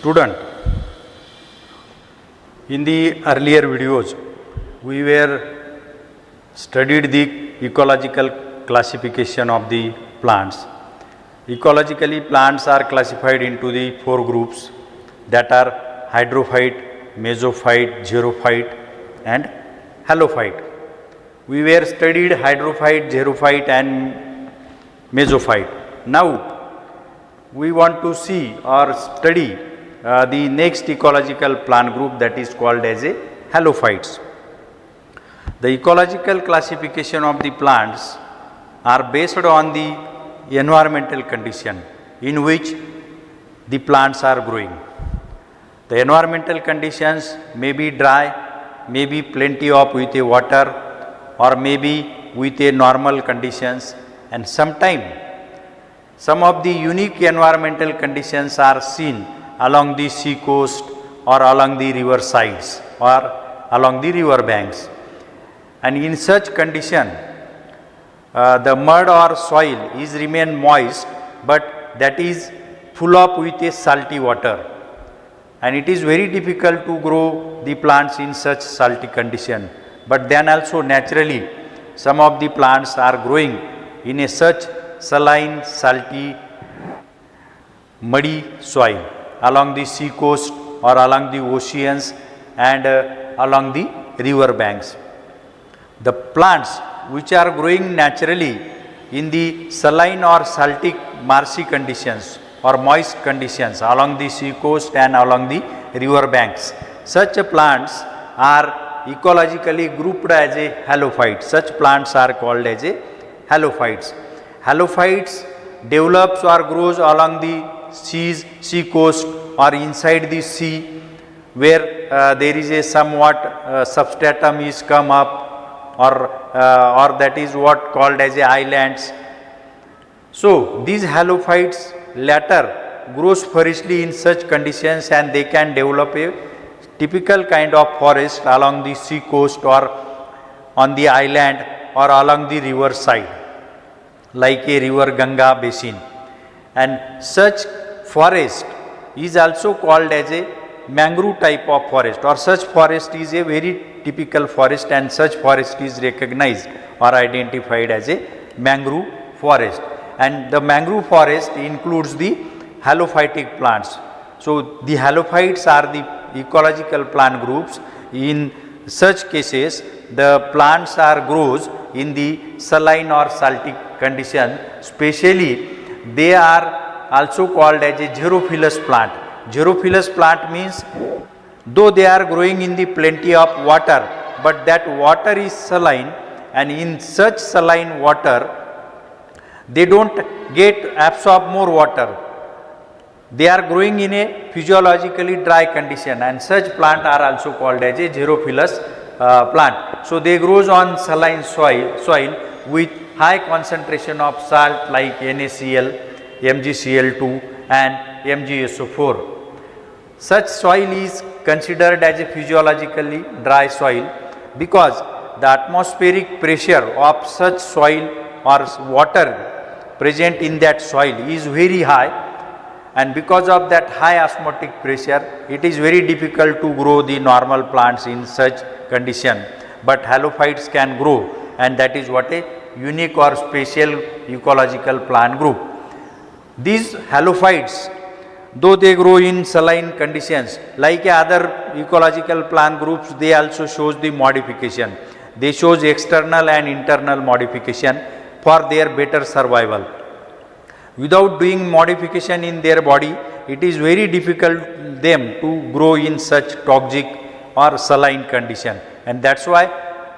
Student, in the earlier videos we were studied the ecological classification of the plants. Ecologically, plants are classified into the four groups, that are hydrophyte, mesophyte, xerophyte and halophyte. We were studied hydrophyte, xerophyte and mesophyte. Now we want to see or study the next ecological plant group, that is called as a halophytes. The ecological classification of the plants are based on the environmental condition in which the plants are growing. The environmental conditions may be dry, may be plenty of with a water, or maybe with a normal conditions, and sometime some of the unique environmental conditions are seen along the sea coast or along the river sides or along the river banks. And in such condition, the mud or soil is remain moist, but that is full up with a salty water, and it is very difficult to grow the plants in such salty condition. But then also naturally some of the plants are growing in a such saline, salty, muddy soil along the sea coast or along the oceans and along the river banks. The plants which are growing naturally in the saline or salty marshy conditions or moist conditions along the sea coast and along the river banks, such plants are ecologically grouped as a halophyte. Such plants are called as a halophytes. Halophytes develops or grows along the seas, sea coast or inside the sea, where there is a somewhat substratum is come up, or that is what called as a islands. So these halophytes later grows flourishly in such conditions, and they can develop a typical kind of forest along the sea coast or on the island or along the river side, like a river Ganga basin. And such forest is also called as a mangrove type of forest, or such forest is a very typical forest, and such forest is recognized or identified as a mangrove forest. And the mangrove forest includes the halophytic plants. So the halophytes are the ecological plant groups. In such cases, the plants are grows in the saline or salty condition. Specially, they are also called as a xerophilous plant. Xerophilous plant means though they are growing in the plenty of water, but that water is saline, and in such saline water they don't get absorb more water. They are growing in a physiologically dry condition, and such plant are also called as a xerophilous plant. So they grows on saline soil with high concentration of salt like NaCl, MgCl2 and MgSO4. Such soil is considered as a physiologically dry soil because the atmospheric pressure of such soil or water present in that soil is very high, and because of that high osmotic pressure, it is very difficult to grow the normal plants in such condition. But halophytes can grow, and that is what a unique or special ecological plant group. These halophytes, though they grow in saline conditions, like other ecological plant groups, they also shows the modification. They shows external and internal modification for their better survival. Without doing modification in their body, it is very difficult them to grow in such toxic or saline condition, and that's why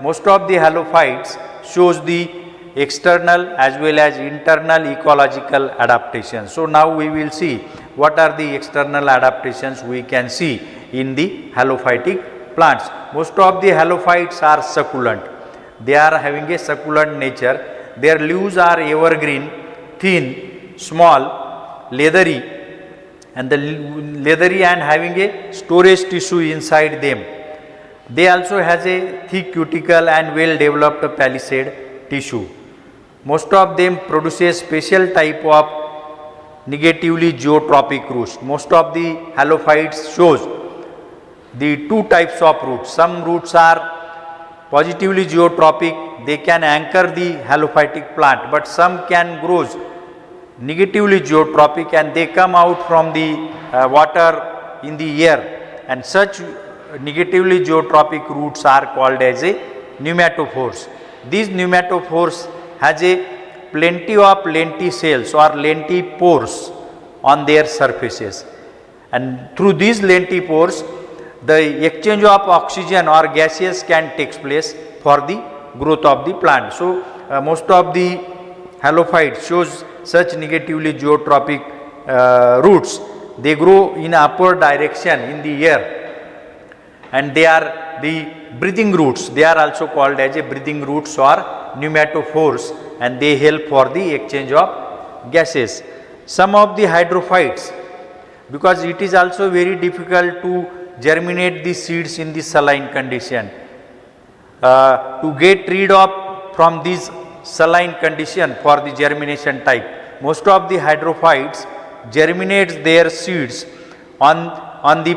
most of the halophytes shows the external as well as internal ecological adaptation. So now we will see what are the external adaptations we can see in the halophytic plants. Most of the halophytes are succulent. They are having a succulent nature. Their leaves are evergreen, thin, small, leathery, and having a storage tissue inside them. They also has a thick cuticle and well developed palisade tissue. Most of them produces special type of negatively geotrophic roots. Most of the halophytes shows the two types of roots. Some roots are positively geotrophic, they can anchor the halophytic plant, but some can grow negatively geotrophic and they come out from the water in the air, and such negatively geotrophic roots are called as a pneumatophores. These pneumatophores has a plenty of lenticels or lentipores on their surfaces, and through these lentipores the exchange of oxygen or gases can take place for the growth of the plant. So most of the halophytes shows such negatively geotrophic roots. They grow in upward direction in the air, and they are the breathing roots. They are also called as a breathing roots or pneumatophores, and they help for the exchange of gases. Some of the hydrophytes, because it is also very difficult to germinate the seeds in the saline condition, to get rid of from this saline condition for the germination type, most of the hydrophytes germinates their seeds on the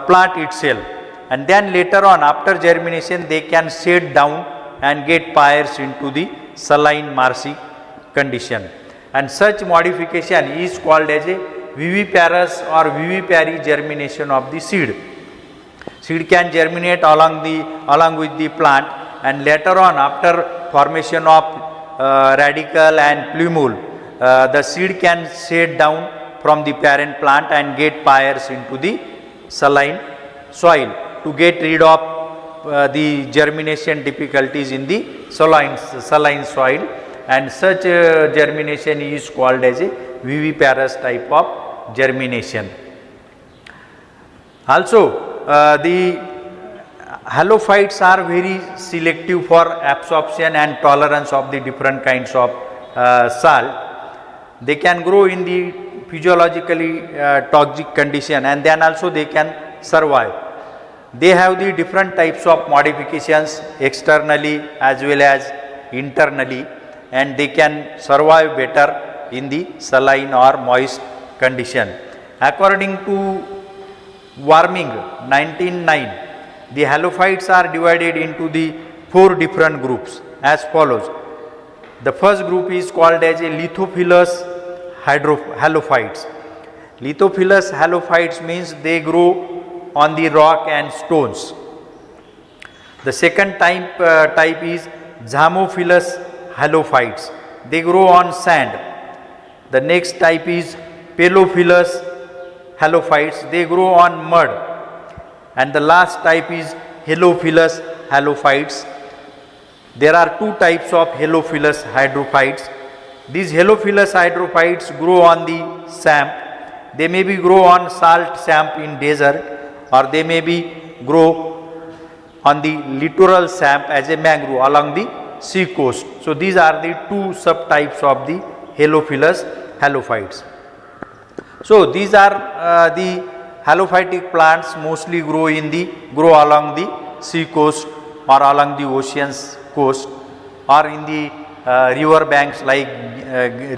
plant itself, and then later on after germination they can set down and get pairs into the saline marshy condition, and such modification is called as a viviparous or vivipary germination of the seed. Seed can germinate along with the plant, and later on after formation of radicle and plumule, the seed can set down from the parent plant and get pairs into the saline soil to get rid of the germination difficulties in the saline soil, and such germination is called as a viviparous type of germination. Also the halophytes are very selective for absorption and tolerance of the different kinds of salt. They can grow in the physiologically toxic condition, and then also they can survive. They have the different types of modifications externally as well as internally, and they can survive better in the saline or moist condition. According to Warming 1909, the halophytes are divided into the 4 different groups as follows. The first group is called as a lithophilous halophytes. Lithophilous halophytes means they grow on the rock and stones. The second type is zamophilous halophytes. They grow on sand. The next type is pelophilous halophytes. They grow on mud. And the last type is halophilous halophytes. There are 2 types of halophilous hydrophytes. These halophilous hydrophytes grow on the swamp. They may be grow on salt swamp in desert, or they may be grow on the littoral swamp as a mangrove along the sea coast. So these are the 2 subtypes of the halophilous halophytes. So these are the halophytic plants mostly grow along the sea coast or along the ocean's coast or in the river banks like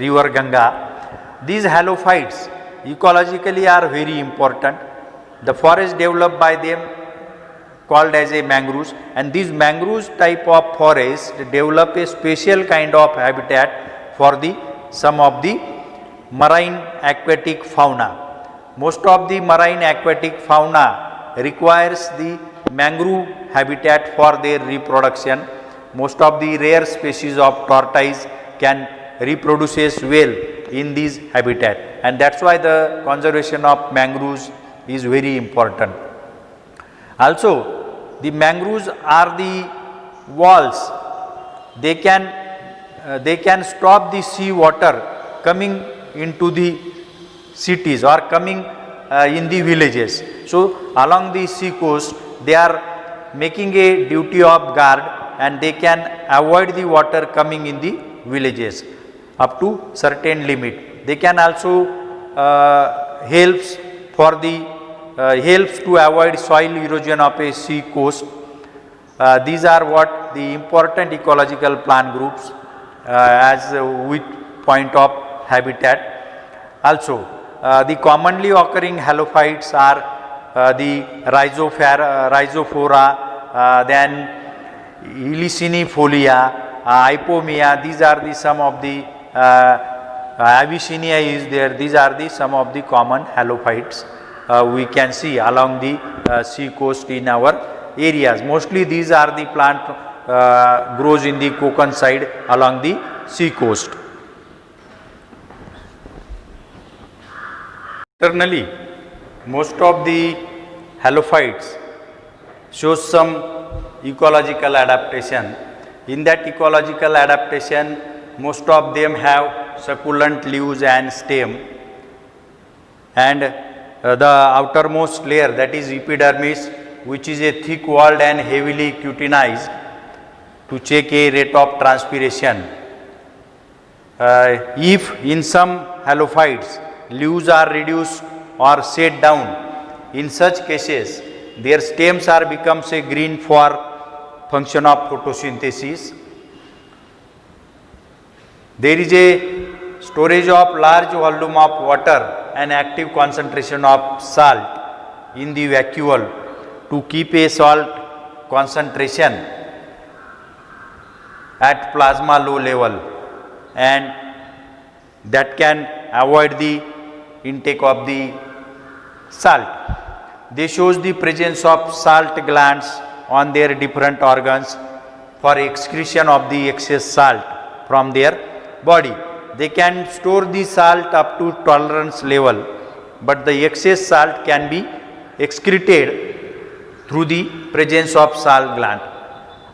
river Ganga. These halophytes ecologically are very important. The forest developed by them called as a mangroves, and these mangroves type of forest develop a special kind of habitat for the some of the marine aquatic fauna. Most of the marine aquatic fauna requires the mangrove habitat for their reproduction. Most of the rare species of tortoise can reproduce well in these habitat, and that's why the conservation of mangroves is very important. Also, the mangroves are the walls. They can stop the sea water coming into the cities or coming in the villages. So along the sea coast they are making a duty of guard, and they can avoid the water coming in the villages up to certain limit. They can also helps to avoid soil erosion of a sea coast. These are what the important ecological plant groups as with point of habitat. Also, the commonly occurring halophytes are the Rhizophora, then Helicinifolia, Hypomea. These are the some of the Avicennia is there. These are the some of the common halophytes we can see along the sea coast in our areas. Mostly these are the plant grows in the Konkan side along the sea coast. Internally, most of the halophytes shows some ecological adaptation. In that ecological adaptation, most of them have succulent leaves and stem, and the outermost layer, that is epidermis, which is a thick walled and heavily cutinized to check a rate of transpiration. If in some halophytes leaves are reduced or set down, in such cases their stems are becomes a green for function of photosynthesis. There is a storage of large volume of water and active concentration of salt in the vacuole to keep a salt concentration at plasma low level, and that can avoid the intake of the salt. They shows the presence of salt glands on their different organs for excretion of the excess salt from their body. They can store the salt up to tolerance level, but the excess salt can be excreted through the presence of salt gland.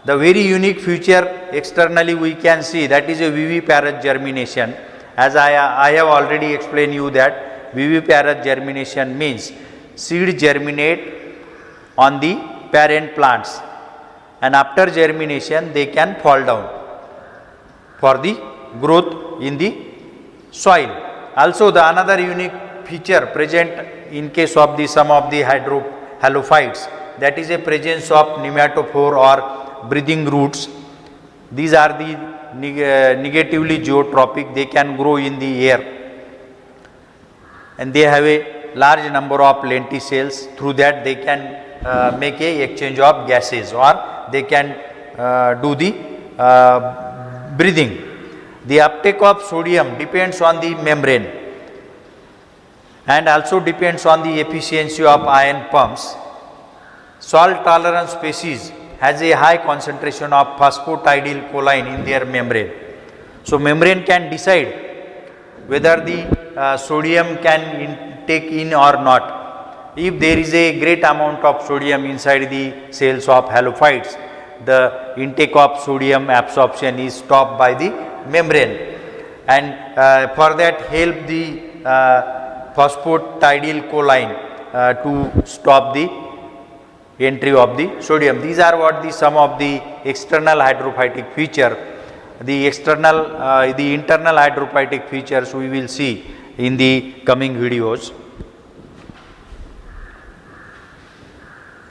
The very unique feature externally we can see, that is a viviparous germination. As I have already explained you that viviparous germination means seed germinate on the parent plants, and after germination they can fall down for the growth in the soil. Also, the another unique feature present in case of the some of the halophytes, that is a presence of nematophore or breathing roots. These are the negatively geotropic, they can grow in the air, and they have a large number of lenticels. Through that they can make a exchange of gases, or they can do the breathing. The uptake of sodium depends on the membrane and also depends on the efficiency of ion pumps. Salt tolerant species has a high concentration of phosphatidylcholine in their membrane. So, membrane can decide whether the sodium can take in or not. If there is a great amount of sodium inside the cells of halophytes, the intake of sodium absorption is stopped by the membrane, and for that help the phosphatidylcholine to stop the entry of the sodium. These are what the some of the external hydrophytic feature. The internal hydrophytic features we will see in the coming videos.